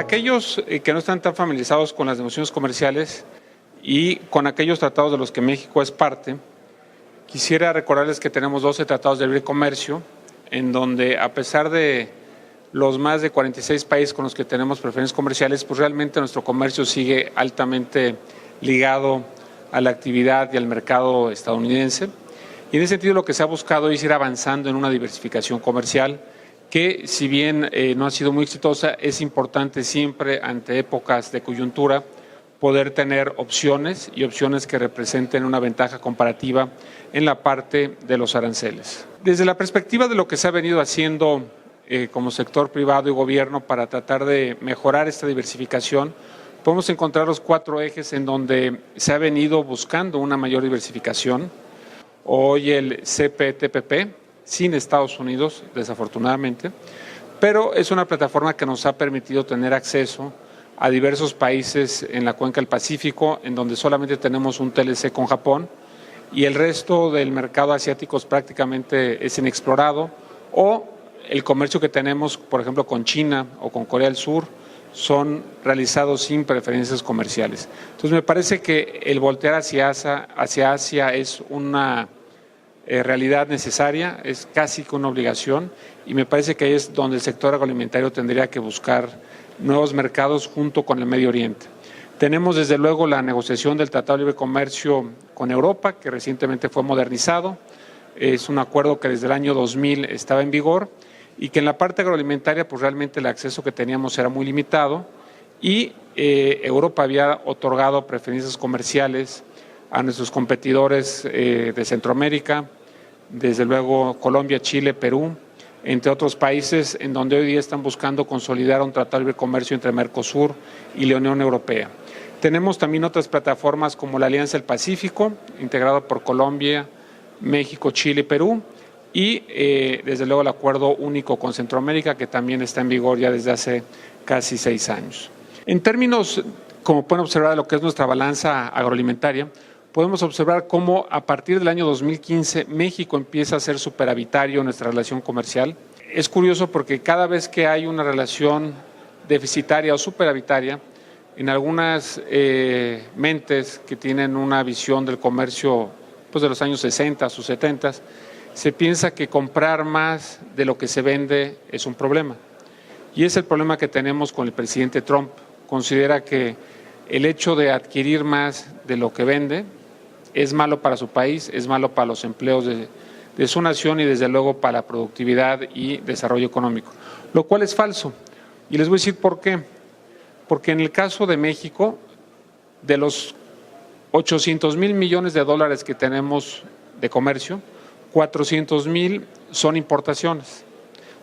aquellos que no están tan familiarizados con las negociaciones comerciales y con aquellos tratados de los que México es parte, quisiera recordarles que tenemos 12 tratados de libre comercio, en donde a pesar de los más de 46 países con los que tenemos preferencias comerciales, pues realmente nuestro comercio sigue altamente ligado a la actividad y al mercado estadounidense. Y en ese sentido lo que se ha buscado es ir avanzando en una diversificación comercial que, si bien no ha sido muy exitosa, es importante siempre ante épocas de coyuntura poder tener opciones y opciones que representen una ventaja comparativa en la parte de los aranceles. Desde la perspectiva de lo que se ha venido haciendo como sector privado y gobierno para tratar de mejorar esta diversificación, podemos encontrar los 4 ejes en donde se ha venido buscando una mayor diversificación. Hoy el CPTPP, sin Estados Unidos, desafortunadamente, pero es una plataforma que nos ha permitido tener acceso a diversos países en la cuenca del Pacífico, en donde solamente tenemos un TLC con Japón y el resto del mercado asiático prácticamente es inexplorado, o el comercio que tenemos, por ejemplo, con China o con Corea del Sur, son realizados sin preferencias comerciales. Entonces, me parece que el voltear hacia Asia es una realidad necesaria, es casi que una obligación, y me parece que ahí es donde el sector agroalimentario tendría que buscar nuevos mercados junto con el Medio Oriente. Tenemos desde luego la negociación del Tratado de Libre Comercio con Europa, que recientemente fue modernizado. Es un acuerdo que desde el año 2000 estaba en vigor y que en la parte agroalimentaria pues realmente el acceso que teníamos era muy limitado y Europa había otorgado preferencias comerciales a nuestros competidores de Centroamérica, desde luego Colombia, Chile, Perú, entre otros países en donde hoy día están buscando consolidar un tratado de libre comercio entre Mercosur y la Unión Europea. Tenemos también otras plataformas como la Alianza del Pacífico, integrada por Colombia, México, Chile y Perú, y desde luego el Acuerdo Único con Centroamérica, que también está en vigor ya desde hace casi 6 años. En términos, como pueden observar, de lo que es nuestra balanza agroalimentaria, podemos observar cómo a partir del año 2015 México empieza a ser superavitario en nuestra relación comercial. Es curioso porque cada vez que hay una relación deficitaria o superavitaria, en algunas mentes que tienen una visión del comercio pues de los años 60 o 70, se piensa que comprar más de lo que se vende es un problema. Y es el problema que tenemos con el presidente Trump. Considera que el hecho de adquirir más de lo que vende es malo para su país, es malo para los empleos de su nación y desde luego para la productividad y desarrollo económico, lo cual es falso. Y les voy a decir por qué. Porque en el caso de México, de los 800,000 millones de dólares que tenemos de comercio, 400,000 son importaciones.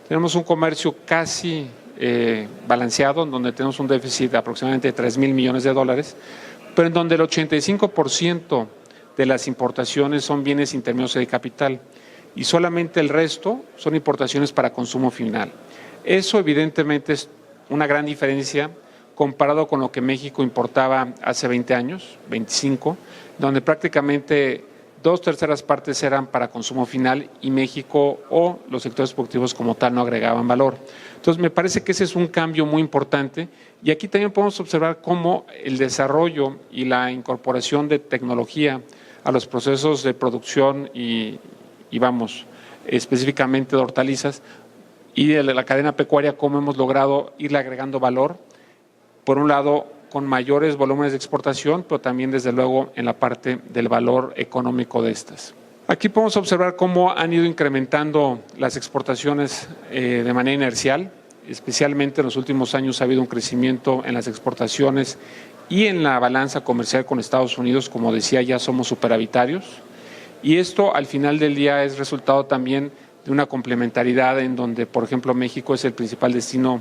Tenemos un comercio casi balanceado, en donde tenemos un déficit de aproximadamente 3,000 millones de dólares, pero en donde el 85% de las importaciones son bienes intermedios de capital y solamente el resto son importaciones para consumo final. Eso evidentemente es una gran diferencia comparado con lo que México importaba hace 20 años, 25, donde prácticamente 2/3 partes eran para consumo final y México o los sectores productivos como tal no agregaban valor. Entonces, me parece que ese es un cambio muy importante y aquí también podemos observar cómo el desarrollo y la incorporación de tecnología a los procesos de producción y específicamente de hortalizas y de la cadena pecuaria, cómo hemos logrado irle agregando valor, por un lado con mayores volúmenes de exportación, pero también desde luego en la parte del valor económico de estas. Aquí podemos observar cómo han ido incrementando las exportaciones de manera inercial, especialmente en los últimos años ha habido un crecimiento en las exportaciones y en la balanza comercial con Estados Unidos, como decía, ya somos superavitarios, y esto al final del día es resultado también de una complementariedad en donde, por ejemplo, México es el principal destino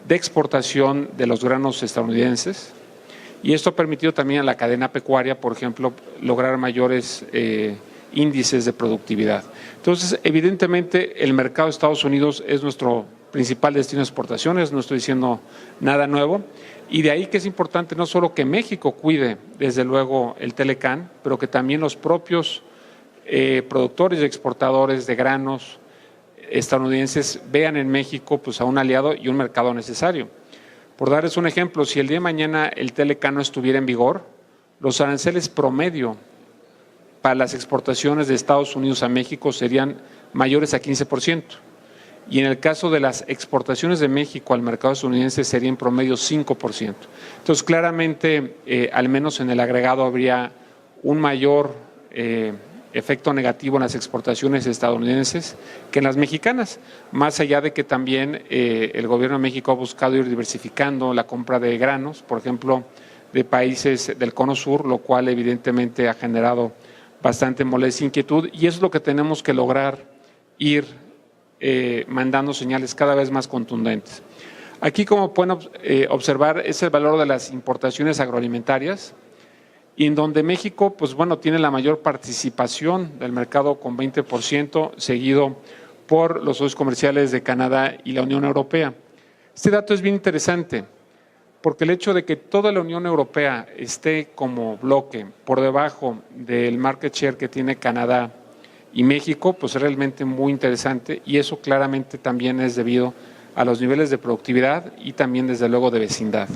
de exportación de los granos estadounidenses y esto ha permitido también a la cadena pecuaria, por ejemplo, lograr mayores índices de productividad. Entonces, evidentemente, el mercado de Estados Unidos es nuestro principal destino de exportaciones, no estoy diciendo nada nuevo, y de ahí que es importante no solo que México cuide, desde luego, el Telecán, pero que también los propios productores y exportadores de granos estadounidenses vean en México pues, a un aliado y un mercado necesario. Por darles un ejemplo, si el día de mañana el TLC no estuviera en vigor, los aranceles promedio para las exportaciones de Estados Unidos a México serían mayores a 15%. Y en el caso de las exportaciones de México al mercado estadounidense sería en promedio 5%. Entonces, claramente, al menos en el agregado, habría un mayor efecto negativo en las exportaciones estadounidenses que en las mexicanas, más allá de que también el gobierno de México ha buscado ir diversificando la compra de granos, por ejemplo, de países del Cono Sur, lo cual evidentemente ha generado bastante molestia e inquietud, y eso es lo que tenemos que lograr, ir mandando señales cada vez más contundentes. Aquí, como pueden observar, es el valor de las importaciones agroalimentarias, y en donde México, pues bueno, tiene la mayor participación del mercado con 20%, seguido por los socios comerciales de Canadá y la Unión Europea. Este dato es bien interesante, porque el hecho de que toda la Unión Europea esté como bloque por debajo del market share que tiene Canadá y México, pues es realmente muy interesante, y eso claramente también es debido a los niveles de productividad y también desde luego de vecindad.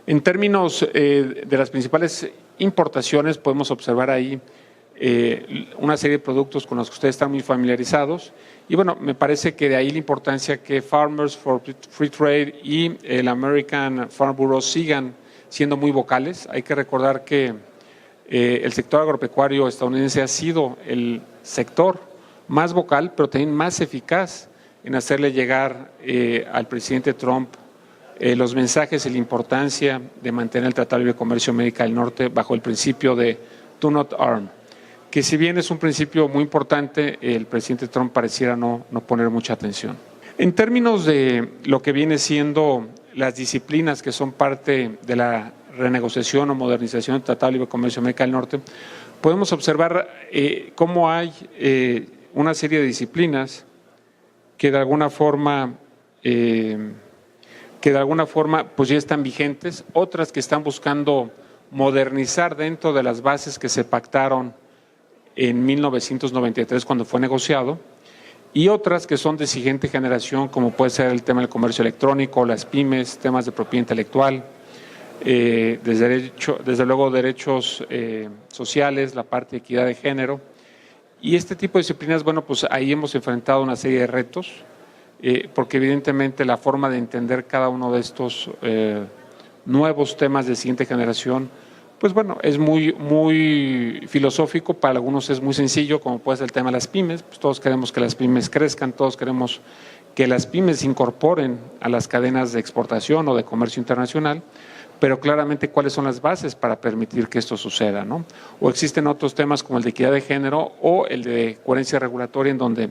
En términos de las principales importaciones, podemos observar ahí una serie de productos con los que ustedes están muy familiarizados, y bueno, me parece que de ahí la importancia que Farmers for Free Trade y el American Farm Bureau sigan siendo muy vocales. Hay que recordar que el sector agropecuario estadounidense ha sido el sector más vocal, pero también más eficaz en hacerle llegar al presidente Trump los mensajes y la importancia de mantener el Tratado de Libre Comercio América del Norte bajo el principio de Do Not Harm, que si bien es un principio muy importante, el presidente Trump pareciera no poner mucha atención. En términos de lo que viene siendo las disciplinas que son parte de la renegociación o modernización del Tratado de Libre Comercio América del Norte, podemos observar cómo hay una serie de disciplinas que de alguna forma pues ya están vigentes, otras que están buscando modernizar dentro de las bases que se pactaron en 1993 cuando fue negociado, y otras que son de siguiente generación, como puede ser el tema del comercio electrónico, las pymes, temas de propiedad intelectual, desde luego derechos sociales, la parte de equidad de género. Y este tipo de disciplinas, bueno, pues ahí hemos enfrentado una serie de retos, porque evidentemente la forma de entender cada uno de estos nuevos temas de siguiente generación, pues bueno, es muy filosófico, para algunos es muy sencillo, como puede ser el tema de las pymes. Pues todos queremos que las pymes crezcan, todos queremos que las pymes se incorporen a las cadenas de exportación o de comercio internacional, pero claramente cuáles son las bases para permitir que esto suceda, ¿no? O existen otros temas como el de equidad de género o el de coherencia regulatoria, en donde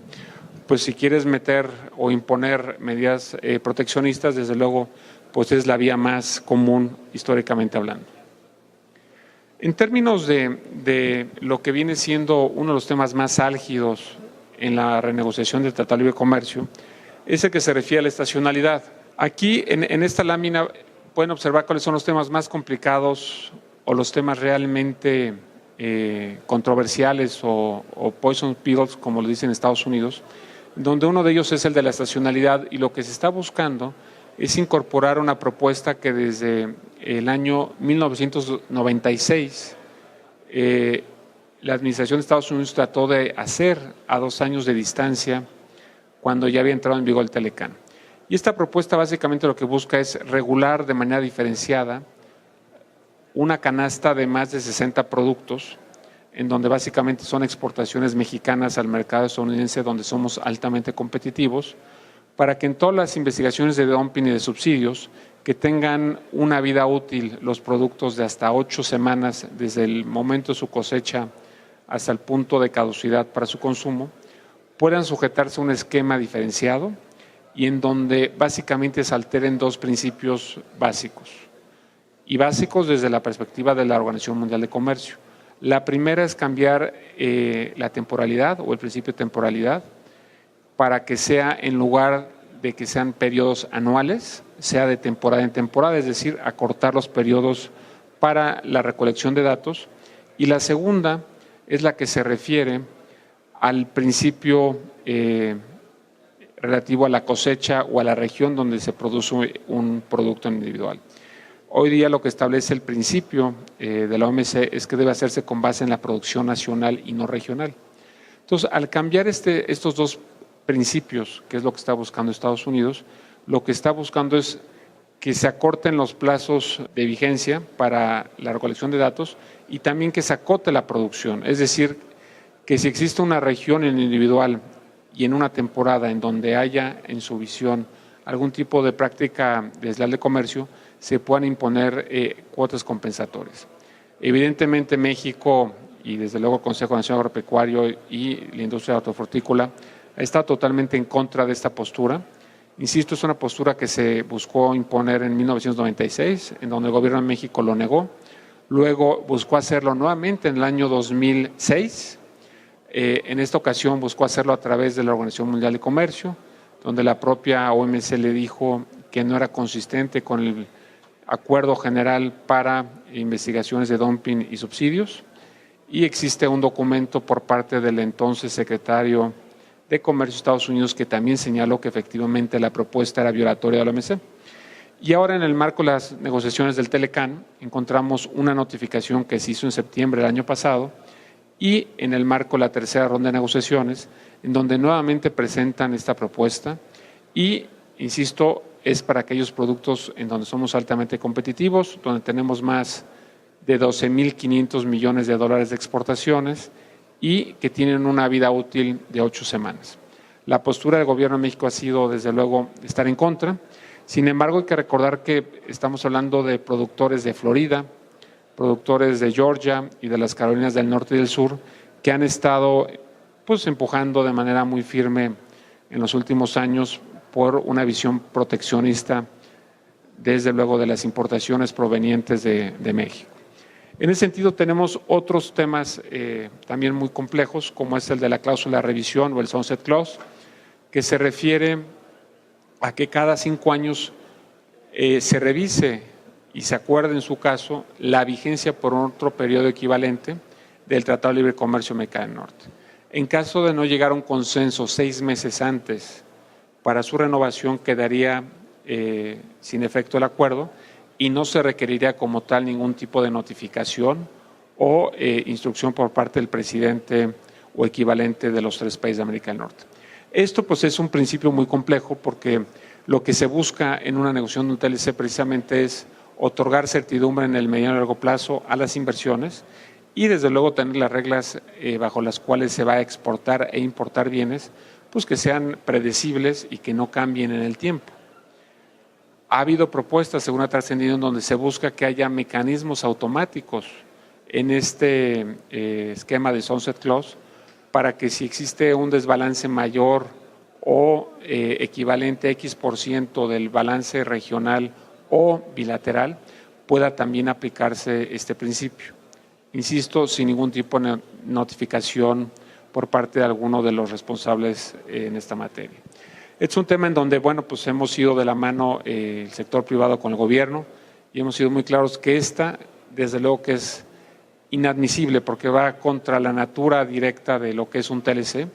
pues si quieres meter o imponer medidas proteccionistas, desde luego, pues es la vía más común históricamente hablando. En términos de lo que viene siendo uno de los temas más álgidos en la renegociación del Tratado de Libre Comercio, es el que se refiere a la estacionalidad. Aquí, en esta lámina, pueden observar cuáles son los temas más complicados o los temas realmente controversiales o poison pills, como lo dicen en Estados Unidos, donde uno de ellos es el de la estacionalidad, y lo que se está buscando es incorporar una propuesta que desde el año 1996 la administración de Estados Unidos trató de hacer a 2 años de distancia cuando ya había entrado en vigor el Telecán. Y esta propuesta básicamente lo que busca es regular de manera diferenciada una canasta de más de 60 productos, en donde básicamente son exportaciones mexicanas al mercado estadounidense, donde somos altamente competitivos, para que en todas las investigaciones de dumping y de subsidios que tengan una vida útil los productos de hasta 8 semanas desde el momento de su cosecha hasta el punto de caducidad para su consumo, puedan sujetarse a un esquema diferenciado y en donde básicamente se alteren 2 principios básicos, y básicos desde la perspectiva de la Organización Mundial de Comercio. La primera es cambiar la temporalidad o el principio de temporalidad para que sea, en lugar de que sean periodos anuales, sea de temporada en temporada, es decir, acortar los periodos para la recolección de datos. Y la segunda es la que se refiere al principio relativo a la cosecha o a la región donde se produce un producto individual. Hoy día lo que establece el principio de la OMC es que debe hacerse con base en la producción nacional y no regional. Entonces, al cambiar estos dos principios, que es lo que está buscando Estados Unidos, lo que está buscando es que se acorten los plazos de vigencia para la recolección de datos y también que se acote la producción. Es decir, que si existe una región en individual y en una temporada en donde haya en su visión algún tipo de práctica desleal de comercio, se puedan imponer cuotas compensatorias. Evidentemente México y desde luego el Consejo Nacional Agropecuario y la industria hortofrutícola está totalmente en contra de esta postura. Insisto, es una postura que se buscó imponer en 1996, en donde el gobierno de México lo negó. Luego buscó hacerlo nuevamente en el año 2006. En esta ocasión buscó hacerlo a través de la Organización Mundial de Comercio, donde la propia OMC le dijo que no era consistente con el Acuerdo General para Investigaciones de Dumping y Subsidios. Y existe un documento por parte del entonces secretario de Comercio de Estados Unidos que también señaló que efectivamente la propuesta era violatoria de la OMC. Y ahora en el marco de las negociaciones del Telecán encontramos una notificación que se hizo en septiembre del año pasado y en el marco de la tercera ronda de negociaciones en donde nuevamente presentan esta propuesta y, insisto, es para aquellos productos en donde somos altamente competitivos, donde tenemos más de 12.500 millones de dólares de exportaciones y que tienen una vida útil de 8 semanas. La postura del Gobierno de México ha sido, desde luego, estar en contra. Sin embargo, hay que recordar que estamos hablando de productores de Florida, productores de Georgia y de las Carolinas del Norte y del Sur, que han estado empujando de manera muy firme en los últimos años por una visión proteccionista, desde luego, de las importaciones provenientes de México. En ese sentido, tenemos otros temas también muy complejos, como es el de la cláusula de revisión o el Sunset Clause, que se refiere a que cada 5 años se revise y se acuerde, en su caso, la vigencia por otro periodo equivalente del Tratado de Libre Comercio América del Norte. En caso de no llegar a un consenso 6 meses antes para su renovación, quedaría sin efecto el acuerdo y no se requeriría como tal ningún tipo de notificación o instrucción por parte del presidente o equivalente de los 3 países de América del Norte. Esto es un principio muy complejo porque lo que se busca en una negociación de un TLC precisamente es otorgar certidumbre en el mediano y largo plazo a las inversiones y desde luego tener las reglas bajo las cuales se va a exportar e importar bienes, que sean predecibles y que no cambien en el tiempo. Ha habido propuestas, según ha trascendido, en donde se busca que haya mecanismos automáticos en este esquema de Sunset Clause para que si existe un desbalance mayor o equivalente a X% del balance regional o bilateral, pueda también aplicarse este principio. Insisto, sin ningún tipo de notificación por parte de alguno de los responsables en esta materia. Es un tema en donde, hemos ido de la mano el sector privado con el gobierno y hemos sido muy claros que desde luego que es inadmisible porque va contra la natura directa de lo que es un TLC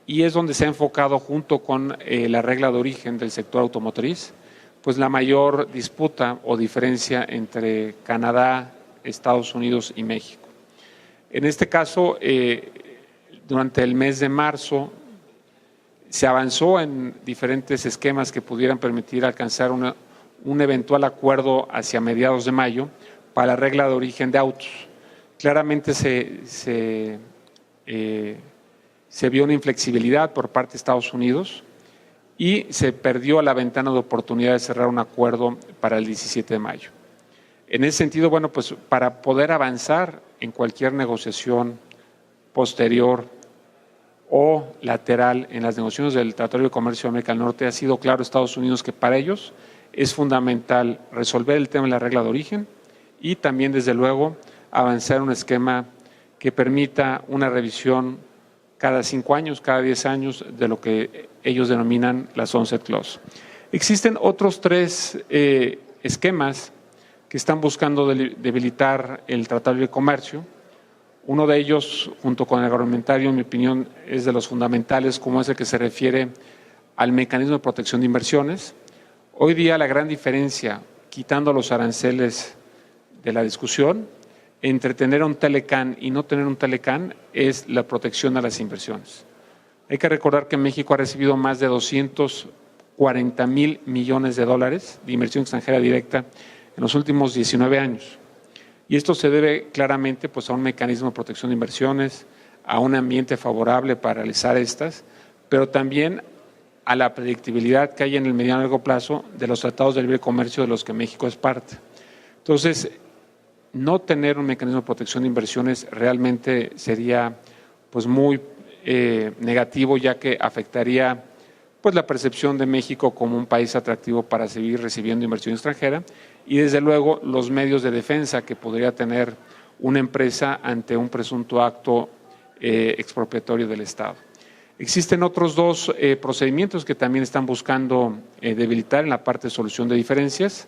y es donde se ha enfocado junto con la regla de origen del sector automotriz, la mayor disputa o diferencia entre Canadá, Estados Unidos y México. En este caso, durante el mes de marzo, se avanzó en diferentes esquemas que pudieran permitir alcanzar un eventual acuerdo hacia mediados de mayo para la regla de origen de autos. Claramente se vio una inflexibilidad por parte de Estados Unidos y se perdió la ventana de oportunidad de cerrar un acuerdo para el 17 de mayo. En ese sentido, para poder avanzar en cualquier negociación posterior o lateral en las negociaciones del Tratado de Comercio de América del Norte, ha sido claro Estados Unidos que para ellos es fundamental resolver el tema de la regla de origen y también, desde luego, avanzar en un esquema que permita una revisión cada 5 años, cada 10 años de lo que ellos denominan la Sunset Clause. Existen otros 3 esquemas que están buscando debilitar el Tratado de Comercio. Uno de ellos, junto con el agroalimentario, en mi opinión, es de los fundamentales, como es el que se refiere al mecanismo de protección de inversiones. Hoy día la gran diferencia, quitando los aranceles de la discusión, entre tener un Telecán y no tener un Telecán es la protección a las inversiones. Hay que recordar que México ha recibido más de 240,000 millones de dólares de inversión extranjera directa en los últimos 19 años. Y esto se debe claramente pues, a un mecanismo de protección de inversiones, a un ambiente favorable para realizar estas, pero también a la predictibilidad que hay en el mediano y largo plazo de los tratados de libre comercio de los que México es parte. Entonces, no tener un mecanismo de protección de inversiones realmente sería pues, muy negativo, ya que afectaría pues, la percepción de México como un país atractivo para seguir recibiendo inversión extranjera y, desde luego, los medios de defensa que podría tener una empresa ante un presunto acto expropiatorio del Estado. Existen otros dos procedimientos que también están buscando debilitar en la parte de solución de diferencias.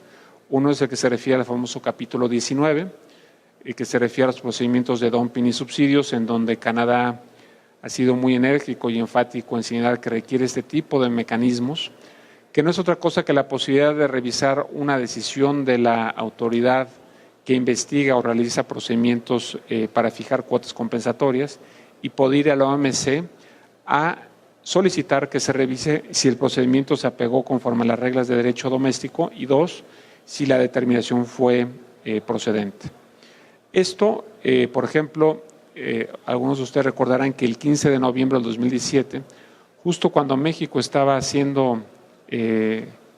Uno es el que se refiere al famoso capítulo 19, que se refiere a los procedimientos de dumping y subsidios, en donde Canadá ha sido muy enérgico y enfático en señalar que requiere este tipo de mecanismos, que no es otra cosa que la posibilidad de revisar una decisión de la autoridad que investiga o realiza procedimientos para fijar cuotas compensatorias y poder ir a la OMC a solicitar que se revise si el procedimiento se apegó conforme a las reglas de derecho doméstico y dos, si la determinación fue procedente. Esto, por ejemplo, algunos de ustedes recordarán que el 15 de noviembre del 2017, justo cuando México estaba siendo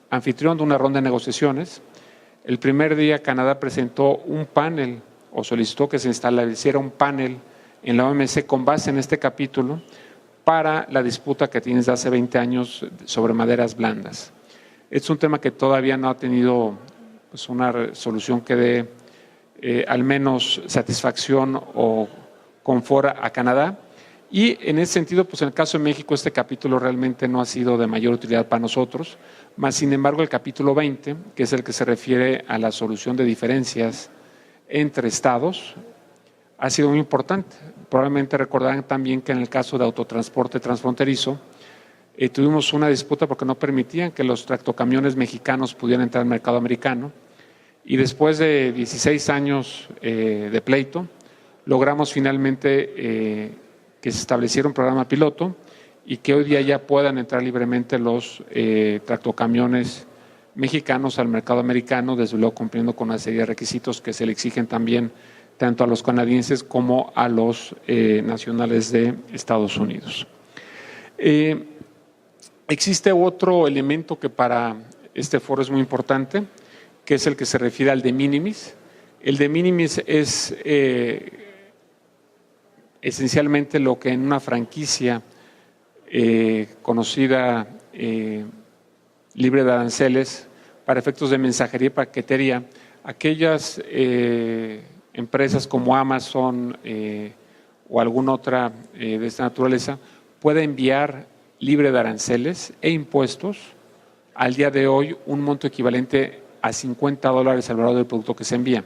anfitrión de una ronda de negociaciones, el primer día Canadá presentó un panel o solicitó que se estableciera un panel en la OMC con base en este capítulo para la disputa que tiene desde hace 20 años sobre maderas blandas. Es un tema que todavía no ha tenido pues, una solución que dé al menos satisfacción o confort a Canadá. Y en ese sentido, pues en el caso de México, este capítulo realmente no ha sido de mayor utilidad para nosotros, más sin embargo el capítulo 20, que es el que se refiere a la solución de diferencias entre estados, ha sido muy importante. Probablemente recordarán también que en el caso de autotransporte transfronterizo, tuvimos una disputa porque no permitían que los tractocamiones mexicanos pudieran entrar al mercado americano y después de 16 años de pleito, logramos finalmente que se estableciera un programa piloto y que hoy día ya puedan entrar libremente los tractocamiones mexicanos al mercado americano, desde luego cumpliendo con una serie de requisitos que se le exigen también tanto a los canadienses como a los nacionales de Estados Unidos. Existe otro elemento que para este foro es muy importante, que es el que se refiere al de minimis. El de minimis es esencialmente lo que en una franquicia conocida libre de aranceles para efectos de mensajería y paquetería, aquellas empresas como Amazon o alguna otra de esta naturaleza puede enviar libre de aranceles e impuestos al día de hoy un monto equivalente a $50 al valor del producto que se envía.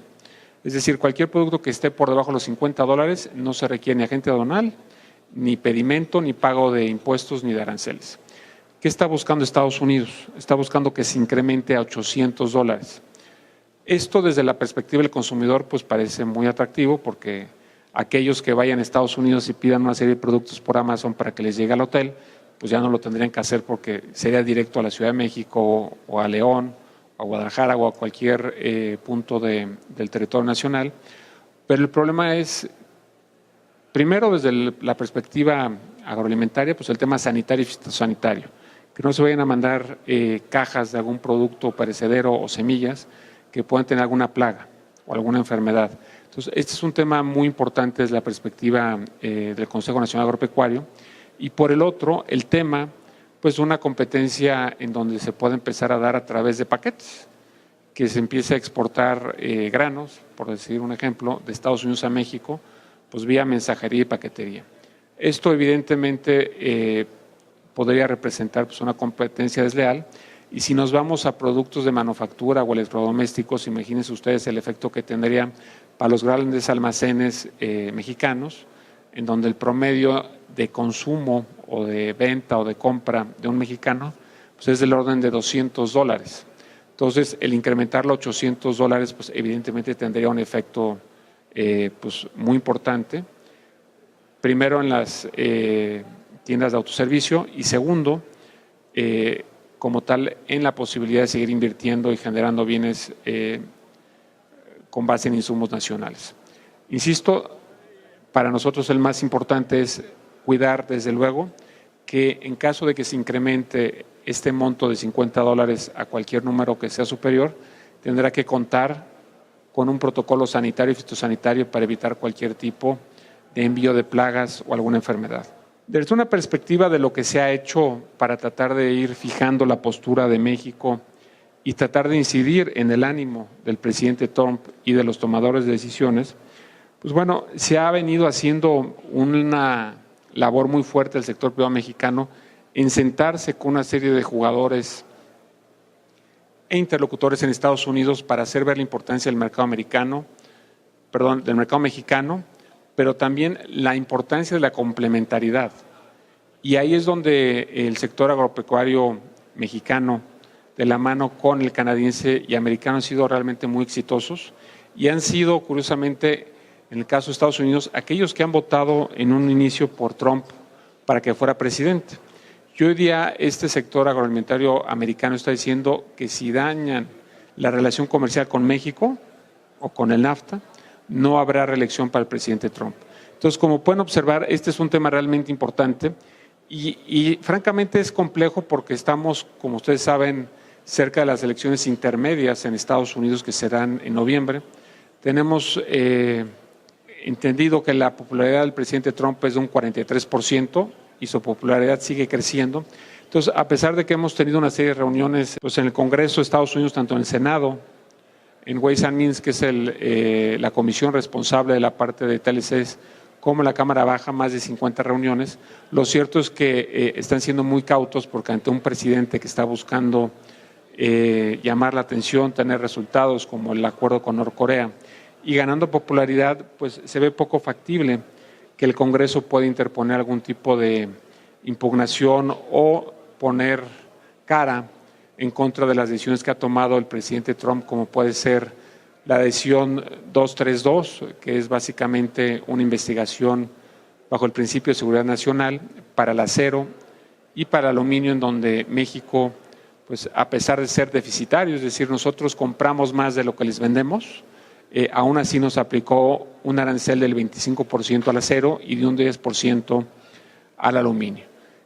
Es decir, cualquier producto que esté por debajo de los $50 no se requiere ni agente aduanal, ni pedimento, ni pago de impuestos, ni de aranceles. ¿Qué está buscando Estados Unidos? Está buscando que se incremente a $800. Esto desde la perspectiva del consumidor pues parece muy atractivo porque aquellos que vayan a Estados Unidos y pidan una serie de productos por Amazon para que les llegue al hotel, pues ya no lo tendrían que hacer porque sería directo a la Ciudad de México o a León, a Guadalajara o a cualquier punto del territorio nacional. Pero el problema es, primero desde la perspectiva agroalimentaria, pues el tema sanitario y fitosanitario, que no se vayan a mandar cajas de algún producto perecedero o semillas que puedan tener alguna plaga o alguna enfermedad. Entonces, este es un tema muy importante desde la perspectiva del Consejo Nacional Agropecuario. Y por el otro, el tema pues una competencia en donde se puede empezar a dar a través de paquetes, que se empiece a exportar granos, por decir un ejemplo, de Estados Unidos a México, pues vía mensajería y paquetería. Esto evidentemente podría representar pues, una competencia desleal, y si nos vamos a productos de manufactura o electrodomésticos, imagínense ustedes el efecto que tendría para los grandes almacenes mexicanos, en donde el promedio de consumo o de venta o de compra de un mexicano, pues es del orden de $200. Entonces, el incrementarlo a $800, pues evidentemente tendría un efecto pues muy importante. Primero en las tiendas de autoservicio y segundo, como tal, en la posibilidad de seguir invirtiendo y generando bienes con base en insumos nacionales. Insisto, para nosotros el más importante es cuidar, desde luego, que en caso de que se incremente este monto de $50 a cualquier número que sea superior, tendrá que contar con un protocolo sanitario y fitosanitario para evitar cualquier tipo de envío de plagas o alguna enfermedad. Desde una perspectiva de lo que se ha hecho para tratar de ir fijando la postura de México y tratar de incidir en el ánimo del presidente Trump y de los tomadores de decisiones, pues bueno, se ha venido haciendo una labor muy fuerte del sector privado mexicano en sentarse con una serie de jugadores e interlocutores en Estados Unidos para hacer ver la importancia del mercado del mercado mexicano, pero también la importancia de la complementariedad. Y ahí es donde el sector agropecuario mexicano, de la mano con el canadiense y americano, han sido realmente muy exitosos y han sido, curiosamente, en el caso de Estados Unidos, aquellos que han votado en un inicio por Trump para que fuera presidente. Y hoy día este sector agroalimentario americano está diciendo que si dañan la relación comercial con México o con el NAFTA, no habrá reelección para el presidente Trump. Entonces, como pueden observar, este es un tema realmente importante y francamente es complejo porque estamos, como ustedes saben, cerca de las elecciones intermedias en Estados Unidos que serán en noviembre. Tenemos entendido que la popularidad del presidente Trump es de un 43% y su popularidad sigue creciendo. Entonces, a pesar de que hemos tenido una serie de reuniones pues, en el Congreso de Estados Unidos, tanto en el Senado, en Ways and Means, que es la comisión responsable de la parte de TLCs, como en la Cámara Baja, más de 50 reuniones, lo cierto es que están siendo muy cautos porque ante un presidente que está buscando llamar la atención, tener resultados como el acuerdo con Norcorea y ganando popularidad, pues se ve poco factible que el Congreso pueda interponer algún tipo de impugnación o poner cara en contra de las decisiones que ha tomado el presidente Trump, como puede ser la decisión 232, que es básicamente una investigación bajo el principio de seguridad nacional para el acero y para el aluminio, en donde México, pues a pesar de ser deficitario, es decir, nosotros compramos más de lo que les vendemos, aún así nos aplicó un arancel del 25% al acero y de un 10% al aluminio.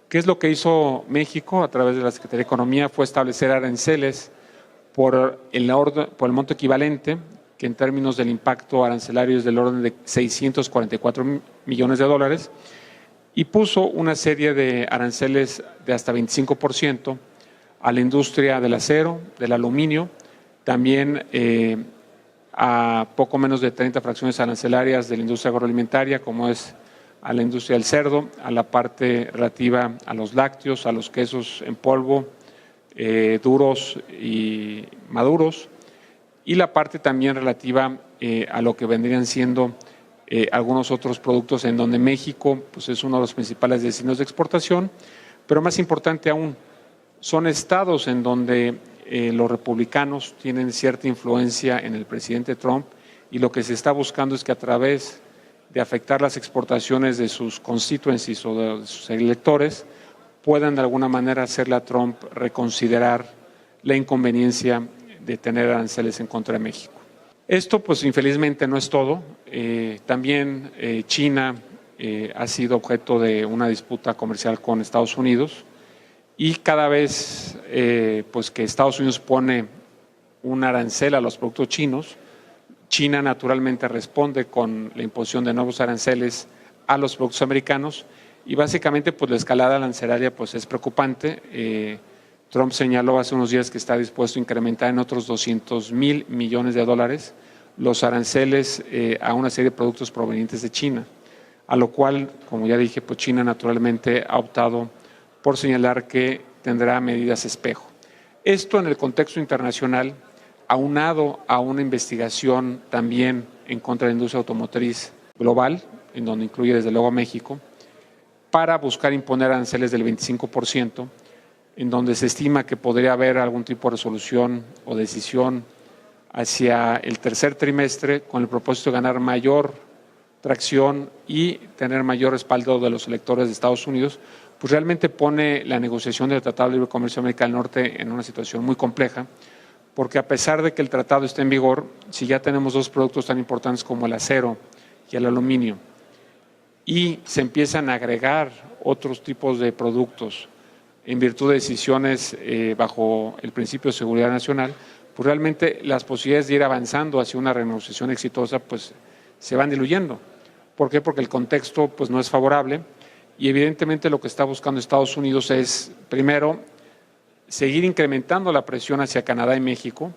¿Qué es lo que hizo México a través de la Secretaría de Economía? Fue establecer aranceles por el monto equivalente, que en términos del impacto arancelario es del orden de $644 millones, y puso una serie de aranceles de hasta 25% a la industria del acero, del aluminio, también a poco menos de 30 fracciones arancelarias de la industria agroalimentaria, como es a la industria del cerdo, a la parte relativa a los lácteos, a los quesos en polvo, duros y maduros, y la parte también relativa a lo que vendrían siendo algunos otros productos en donde México pues, es uno de los principales destinos de exportación, pero más importante aún, son estados en donde los republicanos tienen cierta influencia en el presidente Trump y lo que se está buscando es que a través de afectar las exportaciones de sus constituencies o de sus electores puedan de alguna manera hacerle a Trump reconsiderar la inconveniencia de tener aranceles en contra de México. Esto, pues infelizmente no es todo. También China ha sido objeto de una disputa comercial con Estados Unidos y cada vez pues que Estados Unidos pone un arancel a los productos chinos, China naturalmente responde con la imposición de nuevos aranceles a los productos americanos y básicamente pues la escalada arancelaria pues es preocupante. Trump señaló hace unos días que está dispuesto a incrementar en otros $200,000 millones los aranceles a una serie de productos provenientes de China, a lo cual, como ya dije, pues China naturalmente ha optado por señalar que tendrá medidas espejo. Esto en el contexto internacional, aunado a una investigación también en contra de la industria automotriz global, en donde incluye desde luego a México, para buscar imponer aranceles del 25%, en donde se estima que podría haber algún tipo de resolución o decisión hacia el tercer trimestre con el propósito de ganar mayor tracción y tener mayor respaldo de los electores de Estados Unidos, pues realmente pone la negociación del Tratado de Libre Comercio de América del Norte en una situación muy compleja, porque a pesar de que el tratado esté en vigor, si ya tenemos dos productos tan importantes como el acero y el aluminio, y se empiezan a agregar otros tipos de productos en virtud de decisiones bajo el principio de seguridad nacional, pues realmente las posibilidades de ir avanzando hacia una renegociación exitosa pues se van diluyendo. ¿Por qué? Porque el contexto pues no es favorable y evidentemente lo que está buscando Estados Unidos es, primero, seguir incrementando la presión hacia Canadá y México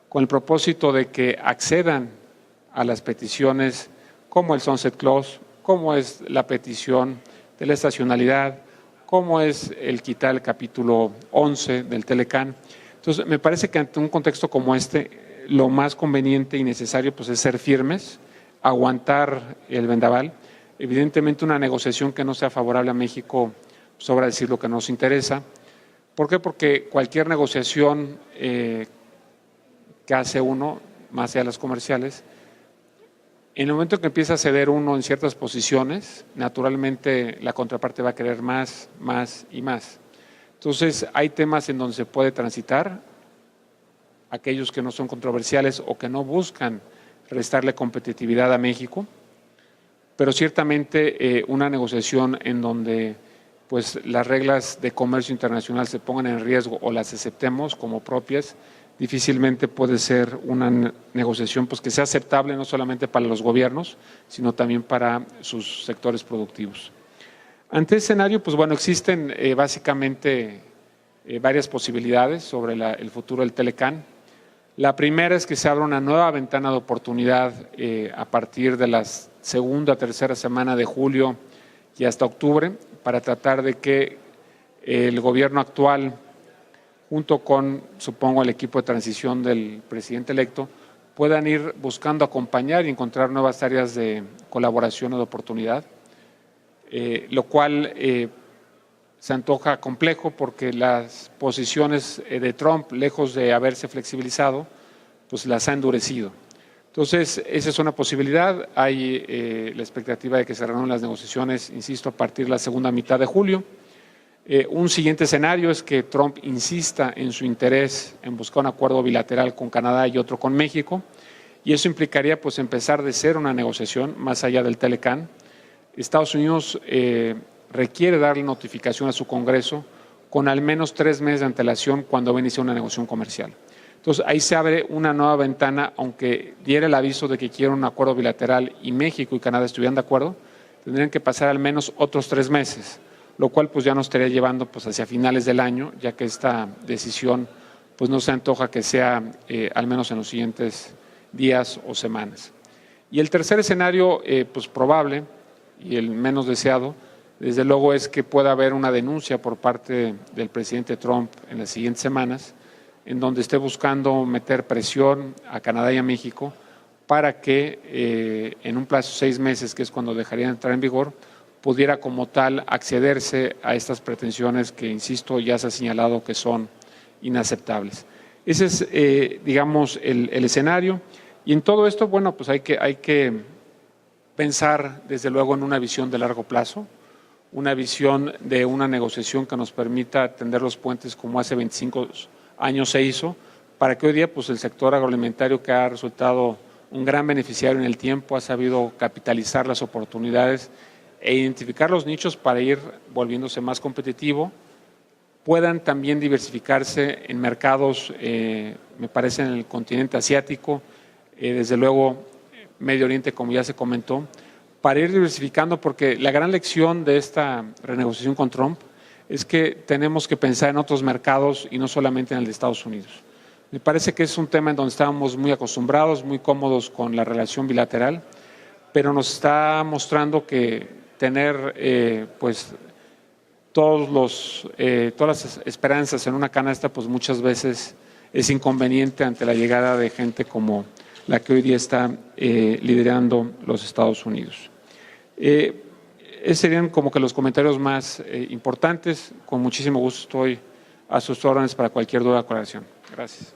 con el propósito de que accedan a las peticiones como el Sunset Clause, como es la petición de la estacionalidad, como es el quitar el capítulo 11 del Telecán. Entonces, me parece que ante un contexto como este, lo más conveniente y necesario pues, es ser firmes, aguantar el vendaval. Evidentemente, una negociación que no sea favorable a México, sobra decir lo que nos interesa. ¿Por qué? Porque cualquier negociación que hace uno, más allá de las comerciales, en el momento en que empieza a ceder uno en ciertas posiciones, naturalmente la contraparte va a querer más, más y más. Entonces, hay temas en donde se puede transitar, aquellos que no son controversiales o que no buscan restarle competitividad a México, pero ciertamente una negociación en donde pues, las reglas de comercio internacional se pongan en riesgo o las aceptemos como propias, difícilmente puede ser una negociación pues, que sea aceptable no solamente para los gobiernos, sino también para sus sectores productivos. Ante ese escenario, pues bueno, existen básicamente varias posibilidades sobre el futuro del Telecán. La primera es que se abra una nueva ventana de oportunidad a partir de la segunda o tercera semana de julio y hasta octubre para tratar de que el gobierno actual, junto con, supongo, el equipo de transición del presidente electo, puedan ir buscando acompañar y encontrar nuevas áreas de colaboración o de oportunidad, lo cual se antoja complejo porque las posiciones de Trump, lejos de haberse flexibilizado, pues las ha endurecido. Entonces, esa es una posibilidad. Hay la expectativa de que se reúnan las negociaciones, insisto, a partir de la segunda mitad de julio. Un siguiente escenario es que Trump insista en su interés en buscar un acuerdo bilateral con Canadá y otro con México, y eso implicaría pues empezar de cero una negociación más allá del Telecán. Estados Unidos requiere darle notificación a su Congreso con al menos 3 meses de antelación cuando va a iniciar una negociación comercial. Entonces, ahí se abre una nueva ventana, aunque diera el aviso de que quiere un acuerdo bilateral y México y Canadá estuvieran de acuerdo, tendrían que pasar al menos otros 3 meses, lo cual pues ya nos estaría llevando pues hacia finales del año, ya que esta decisión pues no se antoja que sea al menos en los siguientes días o semanas. Y el tercer escenario pues probable y el menos deseado, desde luego es que pueda haber una denuncia por parte del presidente Trump en las siguientes semanas, en donde esté buscando meter presión a Canadá y a México para que en un plazo de 6 meses, que es cuando dejaría de entrar en vigor, pudiera como tal accederse a estas pretensiones que, insisto, ya se ha señalado que son inaceptables. Ese es, digamos, el escenario. Y en todo esto, bueno, pues hay que pensar, desde luego, en una visión de largo plazo, una visión de una negociación que nos permita tender los puentes como hace 25 años se hizo, para que hoy día pues, el sector agroalimentario, que ha resultado un gran beneficiario en el tiempo, ha sabido capitalizar las oportunidades e identificar los nichos para ir volviéndose más competitivo, puedan también diversificarse en mercados, me parece, en el continente asiático, desde luego Medio Oriente, como ya se comentó, para ir diversificando, porque la gran lección de esta renegociación con Trump es que tenemos que pensar en otros mercados y no solamente en el de Estados Unidos. Me parece que es un tema en donde estábamos muy acostumbrados, muy cómodos con la relación bilateral, pero nos está mostrando que tener pues todas las esperanzas en una canasta pues muchas veces es inconveniente ante la llegada de gente como la que hoy día está liderando los Estados Unidos. Esos serían como que los comentarios más importantes. Con muchísimo gusto estoy a sus órdenes para cualquier duda o aclaración. Gracias.